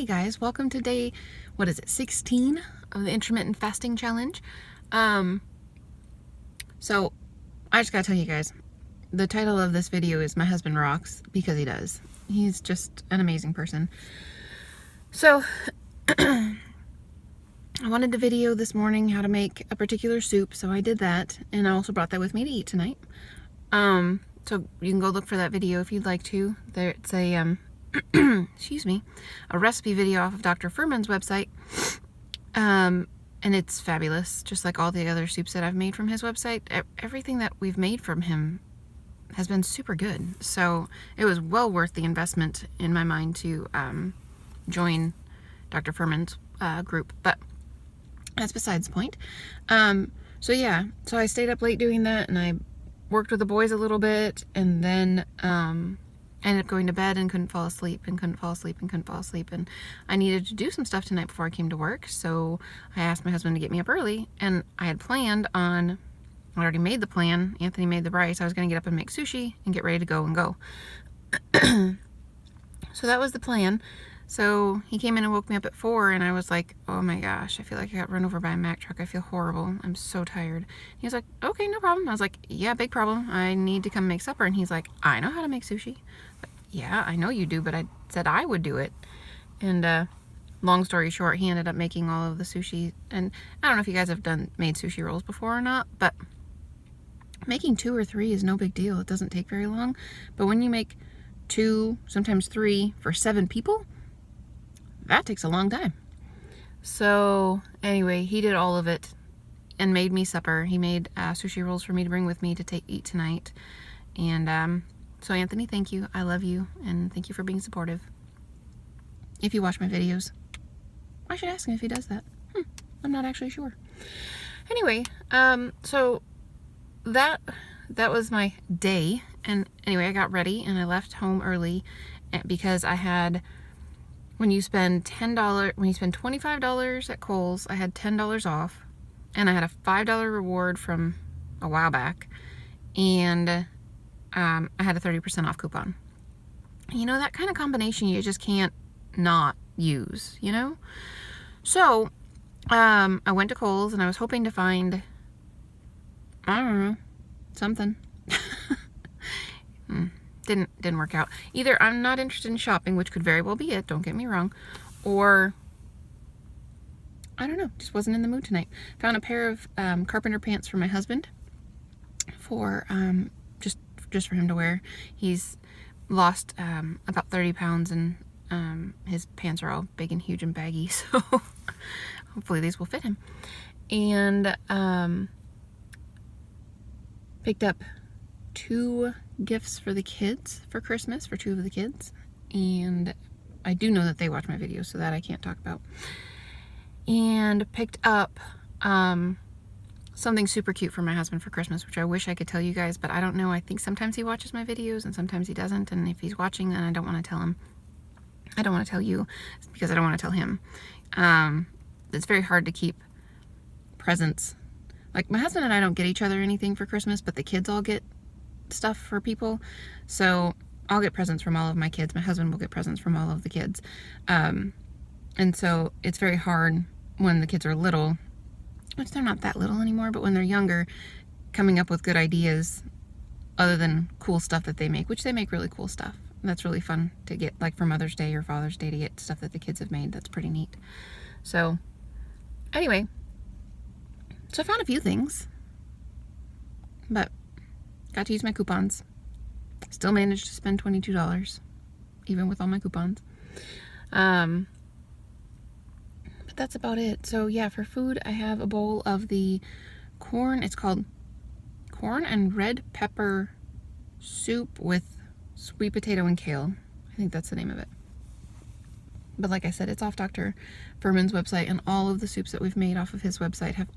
Alrighty guys, welcome to day, 16 of the Intermittent Fasting Challenge. So I just gotta tell you guys, the title of this video is My Husband Rocks, because he does. He's just an amazing person. So, I wanted to video this morning how to make a particular soup, so I did that, and I also brought that with me to eat tonight. So you can go look for that video if you'd like to. It's a, excuse me, a recipe video off of Dr. Furman's website. And it's fabulous, just like all the other soups that I've made from his website. Everything that we've made from him has been super good. So it was well worth the investment in my mind to join Dr. Furman's group. But that's besides the point. So yeah, so I stayed up late doing that, and I worked with the boys a little bit, and then ended up going to bed and couldn't fall asleep and couldn't fall asleep and couldn't fall asleep. And I needed to do some stuff tonight before I came to work. So I asked my husband to get me up early, and I had planned on, I already made the plan. Anthony made the rice. I was going to get up and make sushi and get ready to go. So that was the plan. So he came in and woke me up at 4, and I was like, oh my gosh, I feel like I got run over by a Mack truck. I feel horrible. I'm so tired. He was like, okay, no problem. I was like, yeah, big problem. I need to come make supper. And he's like, I know how to make sushi. But, yeah, I know you do, but I said I would do it. And long story short, he ended up making all of the sushi. And I don't know if you guys have made sushi rolls before or not, but making 2 or 3 is no big deal. It doesn't take very long. But when you make 2, sometimes 3 for 7 people, that takes a long time. So anyway, he did all of it and made me supper. He made sushi rolls for me to bring with me to eat tonight. And so Anthony, thank you. I love you, and thank you for being supportive. If you watch my videos, I should ask him if he does that. I'm not actually sure. Anyway, so that was my day. And anyway, I got ready and I left home early because I had, when you spend $25 at Kohl's, I had $10 off, and I had a $5 reward from a while back, and I had a 30% off coupon. You know, that kind of combination you just can't not use, you know? So, I went to Kohl's, and I was hoping to find, I don't know, something. Didn't work out. Either I'm not interested in shopping, which could very well be it, don't get me wrong, or I don't know, just wasn't in the mood tonight. Found a pair of carpenter pants for my husband for just for him to wear. He's lost about 30 pounds, and his pants are all big and huge and baggy, so hopefully these will fit him. And picked up 2 gifts for the kids for Christmas, for 2 of the kids, and I do know that they watch my videos, so that I can't talk about. And picked up something super cute for my husband for Christmas, which I wish I could tell you guys, but I don't know. I think sometimes he watches my videos and sometimes he doesn't, and if he's watching, then I don't want to tell him. I don't want to tell you because I don't want to tell him. It's very hard to keep presents. Like, my husband and I don't get each other anything for Christmas, but the kids all get stuff for people. So I'll get presents from all of my kids. My husband will get presents from all of the kids. And so it's very hard when the kids are little, which they're not that little anymore, but when they're younger, coming up with good ideas other than cool stuff that they make, which they make really cool stuff. That's really fun to get, like for Mother's Day or Father's Day, to get stuff that the kids have made. That's pretty neat. So anyway, so I found a few things, but got to use my coupons. Still managed to spend $22, even with all my coupons. But that's about it. So yeah, for food, I have a bowl of the corn. It's called corn and red pepper soup with sweet potato and kale. I think that's the name of it. But like I said, it's off Dr. Furman's website, and all of the soups that we've made off of his website have,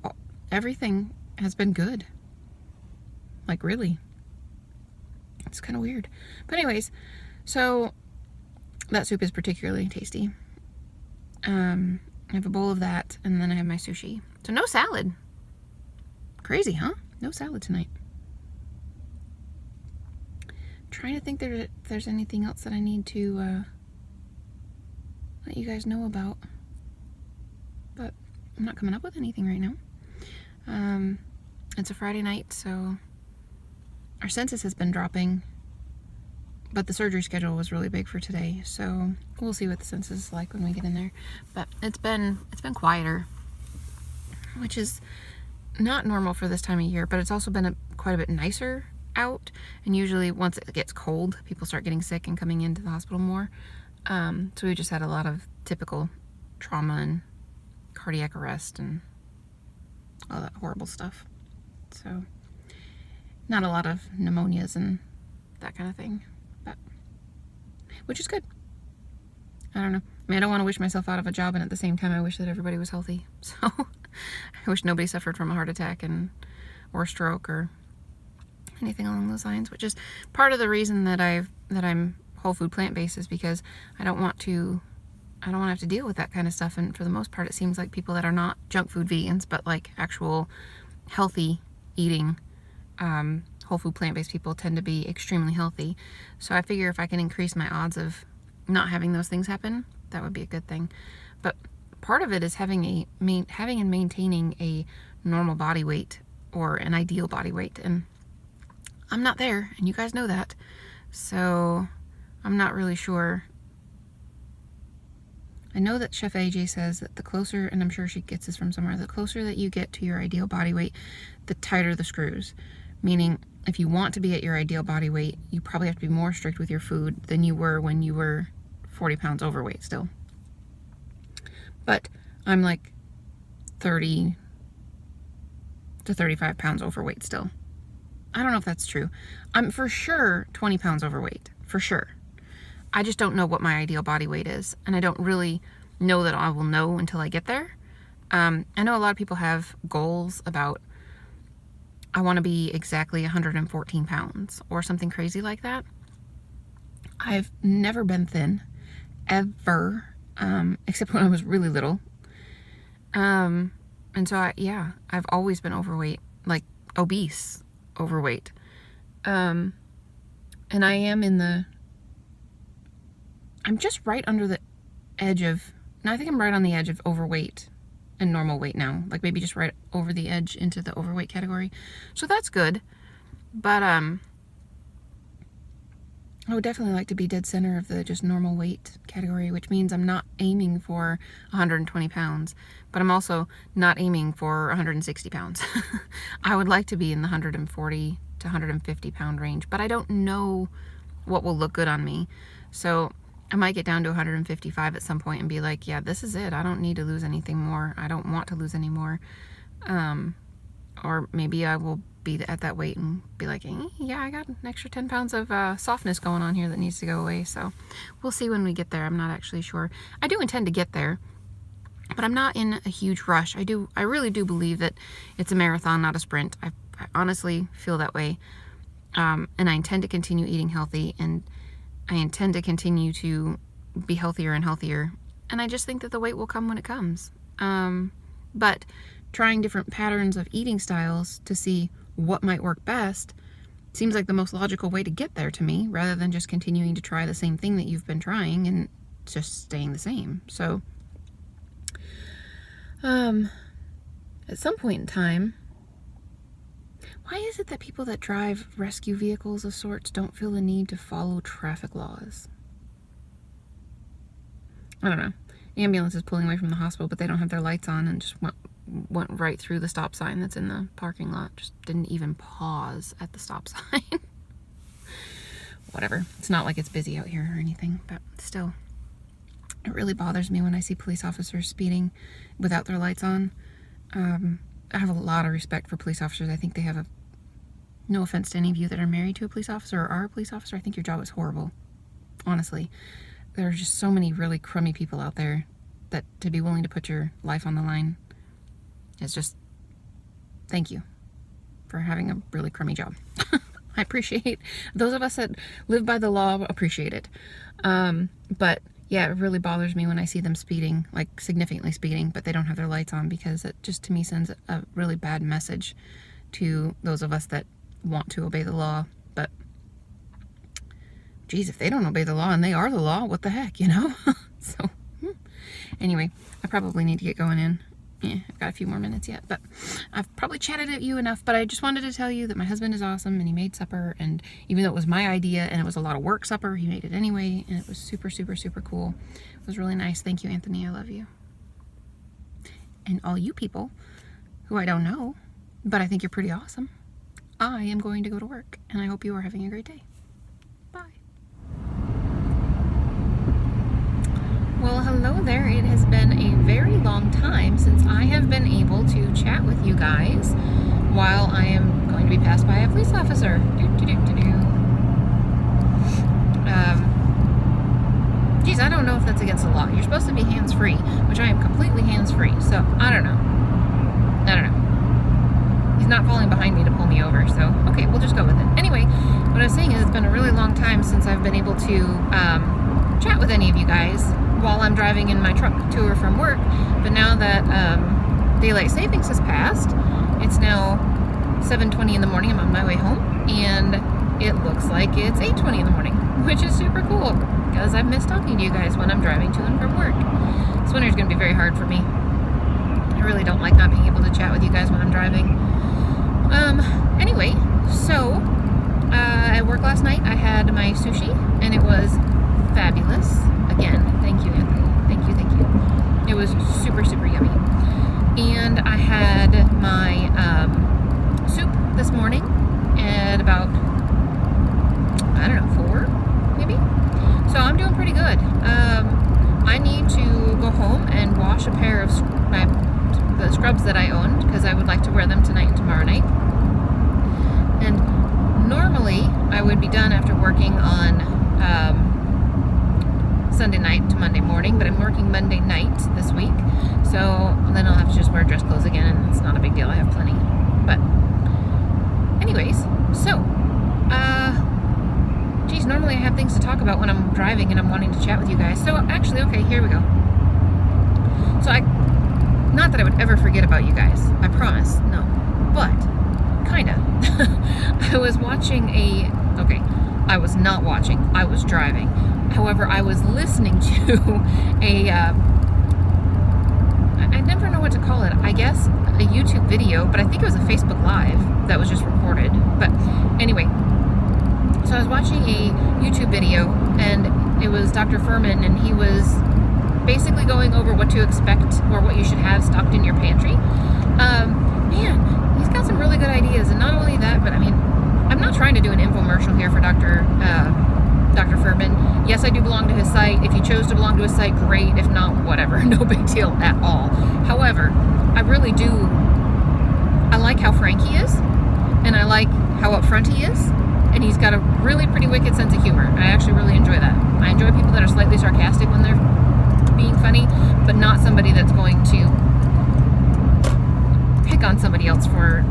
everything has been good. Like, really. It's kind of weird. But anyways, so that soup is particularly tasty. I have a bowl of that, and then I have my sushi. So no salad. Crazy, huh? No salad tonight. Trying to think if there's anything else that I need to let you guys know about. But I'm not coming up with anything right now. It's a Friday night, so our census has been dropping, but the surgery schedule was really big for today, so we'll see what the census is like when we get in there. But it's been quieter, which is not normal for this time of year, but it's also been quite a bit nicer out, and usually once it gets cold, people start getting sick and coming into the hospital more. So we just had a lot of typical trauma and cardiac arrest and all that horrible stuff. So not a lot of pneumonias and that kind of thing, but which is good. I don't know. I mean, I don't want to wish myself out of a job, and at the same time I wish that everybody was healthy. So I wish nobody suffered from a heart attack or a stroke or anything along those lines, which is part of the reason that I'm whole food plant-based, is because I don't want to have to deal with that kind of stuff. And for the most part, it seems like people that are not junk food vegans, but like actual healthy eating whole food plant-based people tend to be extremely healthy. So I figure if I can increase my odds of not having those things happen, that would be a good thing. But part of it is having and maintaining a normal body weight, or an ideal body weight, and I'm not there, and you guys know that. So I'm not really sure. I know that Chef AJ says that the closer, and I'm sure she gets this from somewhere, the closer that you get to your ideal body weight, the tighter the screws. Meaning, if you want to be at your ideal body weight, you probably have to be more strict with your food than you were when you were 40 pounds overweight still. But I'm like 30 to 35 pounds overweight still. I don't know if that's true. I'm for sure 20 pounds overweight, for sure. I just don't know what my ideal body weight is, and I don't really know that I will know until I get there. I know a lot of people have goals about, I want to be exactly 114 pounds or something crazy like that. I've never been thin, ever, except when I was really little. And so I've always been overweight, like obese overweight. And I am I'm just right under the edge of, no, I think I'm right on the edge of overweight and normal weight now. Like maybe just right over the edge into the overweight category. So that's good. But I would definitely like to be dead center of the just normal weight category, which means I'm not aiming for 120 pounds, but I'm also not aiming for 160 pounds. I would like to be in the 140 to 150 pound range, but I don't know what will look good on me. So I might get down to 155 at some point and be like, yeah, this is it. I don't need to lose anything more. I don't want to lose any more. Or maybe I will be at that weight and be like, yeah, I got an extra 10 pounds of softness going on here that needs to go away. So we'll see when we get there. I'm not actually sure. I do intend to get there, but I'm not in a huge rush. I really do believe that it's a marathon, not a sprint. I honestly feel that way. And I intend to continue eating healthy, and I intend to continue to be healthier and healthier. And I just think that the weight will come when it comes. But trying different patterns of eating styles to see what might work best seems like the most logical way to get there to me, rather than just continuing to try the same thing that you've been trying and just staying the same. So, at some point in time, why is it that people that drive rescue vehicles of sorts don't feel the need to follow traffic laws? I don't know. Ambulance is pulling away from the hospital, but they don't have their lights on and just went right through the stop sign that's in the parking lot. Just didn't even pause at the stop sign. Whatever. It's not like it's busy out here or anything, but still. It really bothers me when I see police officers speeding without their lights on. I have a lot of respect for police officers. I think they have no offense to any of you that are married to a police officer or are a police officer, I think your job is horrible. Honestly. There are just so many really crummy people out there that to be willing to put your life on the line is just, thank you for having a really crummy job. I appreciate those of us that live by the law, appreciate it. But yeah, it really bothers me when I see them speeding, like significantly speeding, but they don't have their lights on, because it just to me sends a really bad message to those of us that want to obey the law. But geez, if they don't obey the law and they are the law, what the heck, you know? So Anyway, I probably need to get going in. Yeah, I've got a few more minutes yet, but I've probably chatted at you enough. But I just wanted to tell you that my husband is awesome, and he made supper, and even though it was my idea and it was a lot of work supper, he made it anyway, and it was super, super, super cool. It was really nice. Thank you, Anthony. I love you. And all you people who I don't know, but I think you're pretty awesome, I am going to go to work, and I hope you are having a great day. Bye. Well, hello there. It has been a very long time since I have been able to chat with you guys while I am going to be passed by a police officer. Geez, I don't know if that's against the law. You're supposed to be hands-free, which I am completely hands-free, so I don't know. He's not falling behind me to pull me over, so okay, we'll just go with it. Anyway, what I was saying is it's been a really long time since I've been able to chat with any of you guys while I'm driving in my truck to or from work. But now that daylight savings has passed, it's now 7:20 in the morning. I'm on my way home, and it looks like it's 8:20 in the morning, which is super cool because I've missed talking to you guys when I'm driving to and from work. This winter is going to be very hard for me. I really don't like not being able to chat with you guys when I'm driving. Anyway, so at work last night I had my sushi, and it was fabulous. Again, thank you, Anthony. Thank you. It was super, super yummy. And I had my soup this morning at about, I don't know, 4 maybe. So I'm doing pretty good. I need to go home and wash a pair of the scrubs that I owned, because I would like to wear them tonight and tomorrow night. And normally I would be done after working on Sunday night to Monday morning, but I'm working Monday night this week, so then I'll have to just wear dress clothes again, and it's not a big deal. I have plenty. But anyways, so geez, normally I have things to talk about when I'm driving and I'm wanting to chat with you guys. So actually, okay, here we go. So not that I would ever forget about you guys, I promise, no, but kinda. I was watching I was not watching, I was driving. However, I was listening to I never know what to call it, I guess a YouTube video, but I think it was a Facebook Live that was just recorded. But anyway, so I was watching a YouTube video, and it was Dr. Furman, and he was basically going over what to expect or what you should have stocked in your pantry. Man, he's got some really good ideas, and not only that, but I mean, I'm not trying to do an infomercial here for Dr. Furman. Yes, I do belong to his site. If you chose to belong to his site, great. If not, whatever. No big deal at all. However, I really do. I like how frank he is, and I like how upfront he is, and he's got a really pretty wicked sense of humor. I actually really enjoy that. I enjoy people that are slightly sarcastic when they're being funny, but not somebody that's going to pick on somebody else for,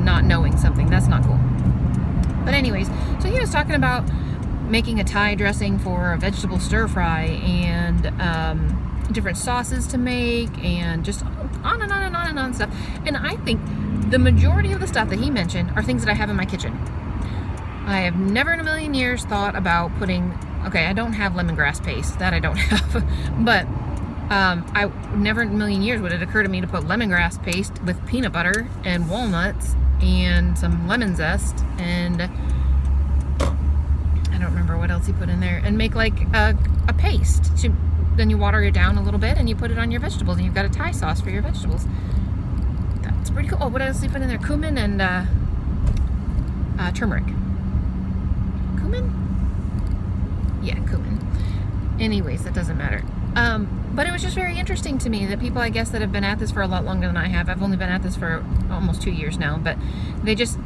not knowing something. That's not cool. But anyways, so he was talking about making a Thai dressing for a vegetable stir fry, and different sauces to make, and just on and on and on and on stuff. And I think the majority of the stuff that he mentioned are things that I have in my kitchen. I have never in a million years thought about putting, I don't have lemongrass paste, that I don't have, but I never in a million years would it occur to me to put lemongrass paste with peanut butter and walnuts and some lemon zest, and I don't remember what else he put in there, and make like a paste. Then you water it down a little bit and you put it on your vegetables, and you've got a Thai sauce for your vegetables. That's pretty cool. Oh, what else did he put in there? Cumin and turmeric. Cumin? Yeah, cumin. Anyways, that doesn't matter. But it was just very interesting to me that people, I guess, that have been at this for a lot longer than I have. I've only been at this for almost 2 years now, but they just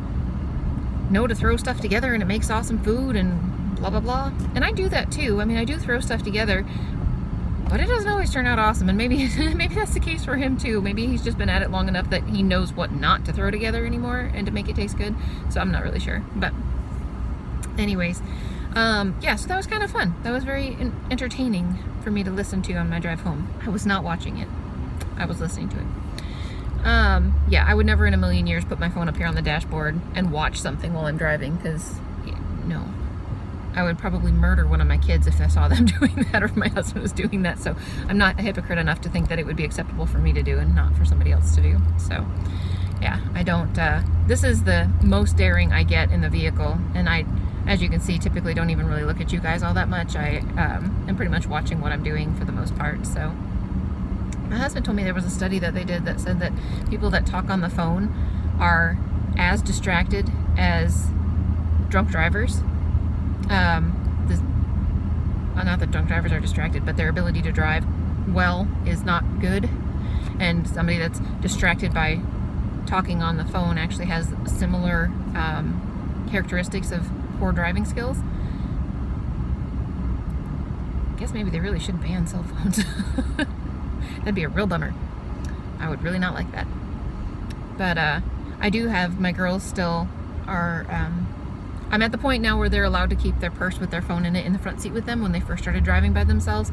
know to throw stuff together, and it makes awesome food and blah, blah, blah. And I do that too. I mean, I do throw stuff together, but it doesn't always turn out awesome. And maybe that's the case for him too. Maybe he's just been at it long enough that he knows what not to throw together anymore and to make it taste good. So I'm not really sure. But anyways, yeah, so that was kind of fun. That was very entertaining for me to listen to on my drive home. I was not watching it. I was listening to it. Yeah, I would never in a million years put my phone up here on the dashboard and watch something while I'm driving, because, yeah, no. I would probably murder one of my kids if I saw them doing that, or if my husband was doing that. So I'm not a hypocrite enough to think that it would be acceptable for me to do and not for somebody else to do. So yeah, I don't, this is the most daring I get in the vehicle, and I, as you can see, typically don't even really look at you guys all that much. I am pretty much watching what I'm doing for the most part. So my husband told me there was a study that they did that said that people that talk on the phone are as distracted as drunk drivers. Not that drunk drivers are distracted, but their ability to drive well is not good. And somebody that's distracted by talking on the phone actually has similar characteristics of poor driving skills. I guess maybe they really should ban cell phones. That'd be a real bummer. I would really not like that. But I do have, my girls still are, I'm at the point now where they're allowed to keep their purse with their phone in it in the front seat with them. When they first started driving by themselves,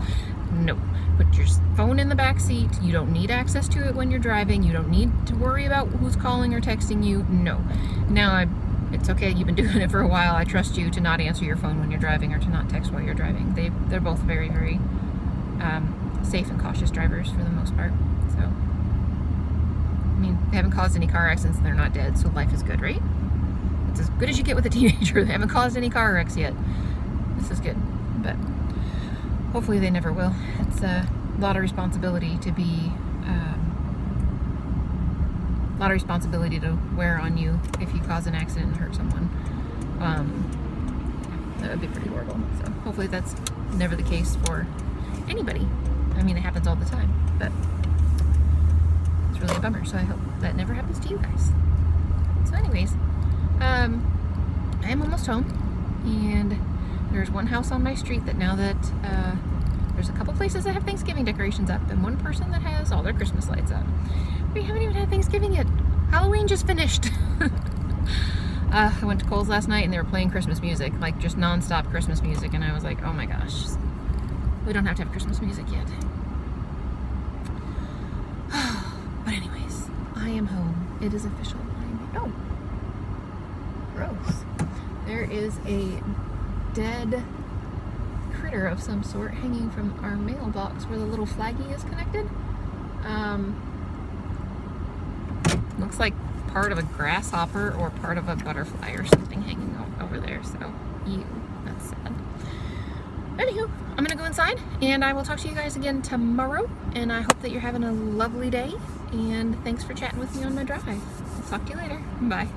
no. Put your phone in the back seat. You don't need access to it when you're driving. You don't need to worry about who's calling or texting you. No. Now it's okay, you've been doing it for a while. I trust you to not answer your phone when you're driving or to not text while you're driving. They're both very, very safe and cautious drivers for the most part. So, I mean, they haven't caused any car accidents and they're not dead, so life is good, right? It's as good as you get with a teenager. They haven't caused any car wrecks yet. This is good, but hopefully they never will. It's a lot of responsibility to be, a lot of responsibility to wear on you if you cause an accident and hurt someone. That would be pretty horrible. So hopefully that's never the case for anybody. I mean, it happens all the time, but it's really a bummer. So I hope that never happens to you guys. So anyways, I am almost home, and there's one house on my street that now that there's a couple places that have Thanksgiving decorations up, and one person that has all their Christmas lights up. We haven't even had Thanksgiving yet. Halloween just finished. I went to Kohl's last night and they were playing Christmas music, like just non-stop Christmas music, and I was like, oh my gosh, we don't have to have Christmas music yet. But anyways, I am home. It is official. Oh, gross. There is a dead critter of some sort hanging from our mailbox where the little flaggy is connected. Looks like part of a grasshopper or part of a butterfly or something hanging over there. So, ew, that's sad. Anywho, I'm gonna go inside and I will talk to you guys again tomorrow. And I hope that you're having a lovely day. And thanks for chatting with me on my drive. I'll talk to you later. Bye.